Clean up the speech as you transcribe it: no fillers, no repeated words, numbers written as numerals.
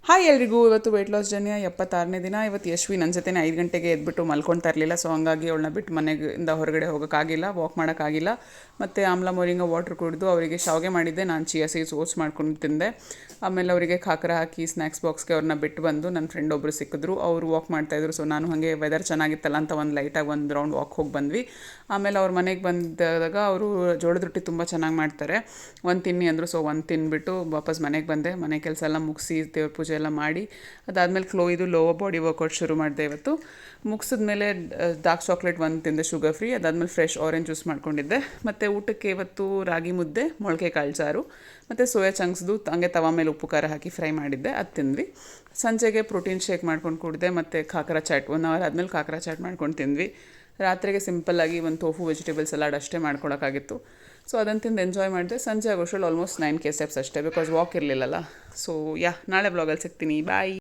Hi ಎಲ್ರಿಗೂ, ಇವತ್ತು weight loss ಜರ್ನಿಯ 76ನೇ ದಿನ. ಇವತ್ತು ಯಶ್ವಿ ನನ್ನ ಜೊತೆ 5 ಗಂಟೆಗೆ ಎದ್ಬಿಟ್ಟು ಮಲ್ಕೊಳ್ತಾ ಇರಲಿಲ್ಲ. ಸೊ ಹಂಗಾಗಿ ಅವಳನ್ನ ಬಿಟ್ಟು ಮನೆಯಿಂದ ಹೊರಗಡೆ ಹೋಗೋಕ್ಕಾಗಿಲ್ಲ, ವಾಕ್ ಮಾಡೋಕ್ಕಾಗಿಲ್ಲ. ಮತ್ತು ಆಮ್ಲ ಮೊರಿಂಗ ವಾಟ್ರ್ ಕುಡಿದು ಅವರಿಗೆ ಶಾವಿಗೆ ಮಾಡಿದ್ದೆ. ನಾನು ಚಿಯಾ ಸೀಡ್ಸ್ ಓಟ್ಸ್ ಮಾಡ್ಕೊಂಡು ತಿಂದೆ. ಆಮೇಲೆ ಅವರಿಗೆ ಖಾಖರ ಹಾಕಿ ಸ್ನ್ಯಾಕ್ಸ್ ಬಾಕ್ಸ್ಗೆ ಅವ್ರನ್ನ ಬಿಟ್ಟು ಬಂದು ನನ್ನ ಫ್ರೆಂಡ್ ಒಬ್ಬರು ಸಿಕ್ಕಿದ್ರು. ಅವರು ವಾಕ್ ಮಾಡ್ತಾಯಿದ್ರು. ಸೊ ನಾನು ಹಾಗೆ ವೆದರ್ ಚೆನ್ನಾಗಿತ್ತಲ್ಲ ಅಂತ ಒಂದು ಲೈಟಾಗಿ ಒಂದು ರೌಂಡ್ ವಾಕ್ ಹೋಗಿ ಬಂದ್ವಿ. ಆಮೇಲೆ ಅವ್ರ ಮನೆಗೆ ಬಂದಾಗ ಅವರು ಜೋಳದ ರೊಟ್ಟಿ ತುಂಬ ಚೆನ್ನಾಗಿ ಮಾಡ್ತಾರೆ, ಒಂದು ತಿನ್ನಿ ಅಂದರು. ಸೊ ಒಂದು ತಿನ್ಬಿಟ್ಟು ವಾಪಸ್ ಮನೆಗೆ ಬಂದೆ. ಮನೆ ಕೆಲಸ ಎಲ್ಲ ಮುಗಿಸಿ ದೇವ್ರ ಪೂಜೆ ಎಲ್ಲ ಮಾಡಿ ಅದಾದಮೇಲೆ ಲೋವರ್ ಬಾಡಿ ವರ್ಕೌಟ್ ಶುರು ಮಾಡಿದೆ. ಇವತ್ತು ಮುಗಿಸಿದ್ಮೇಲೆ ಡಾರ್ಕ್ ಚಾಕ್ಲೇಟ್ ಒಂದು ತಿಂದೆ, ಶುಗರ್ ಫ್ರೀ. ಅದಾದಮೇಲೆ ಫ್ರೆಶ್ ಆರೆಂಜ್ ಜ್ಯೂಸ್ ಮಾಡ್ಕೊಂಡಿದ್ದೆ. ಮತ್ತು ಊಟಕ್ಕೆ ಇವತ್ತು ರಾಗಿ ಮುದ್ದೆ, ಮೊಳಕೆ ಕಾಳು ಸಾರು ಮತ್ತು ಸೋಯಾ ಚಂಕ್ಸ್ದು ಹಂಗೆ ತವಾ ಮೇಲೆ ಉಪ್ಪು ಖಾರ ಹಾಕಿ ಫ್ರೈ ಮಾಡಿದ್ದೆ, ಅದು ತಿಂದ್ವಿ. ಸಂಜೆಗೆ ಪ್ರೋಟೀನ್ ಶೇಕ್ ಮಾಡ್ಕೊಂಡು ಕುಡಿದೆ ಮತ್ತು ಖಾಖರ ಚಾಟ್ 1 ಅವರ್ ಆದಮೇಲೆ ಖಾಖರ ಚಾಟ್ ಮಾಡ್ಕೊಂಡು ತಿಂದ್ವಿ. ರಾತ್ರಿಗೆ ಸಿಂಪಲ್ಲಾಗಿ ಒಂದು ಟೋಫು ವೆಜಿಟೇಬಲ್ ಸಲಾಡ್ ಅಷ್ಟೇ ಮಾಡ್ಕೊಳಕ್ಕಾಗಿತ್ತು. ಸೊ ಅದನ್ನು ತಿಂದು ಎಂಜಾಯ್ ಮಾಡಿದೆ. ಸಂಜೆ ಆಗೋಷ್ಟರಲ್ಲಿ ಆಲ್ಮೋಸ್ಟ್ 9 steps ಅಷ್ಟೇ, ಬಿಕಾಸ್ ವಾಕ್ ಇರಲಿಲ್ಲಲ್ಲ. ಸೊ ನಾಳೆ ಬ್ಲಾಗಲ್ಲಿ ಸಿಗ್ತೀನಿ. ಬಾಯ್.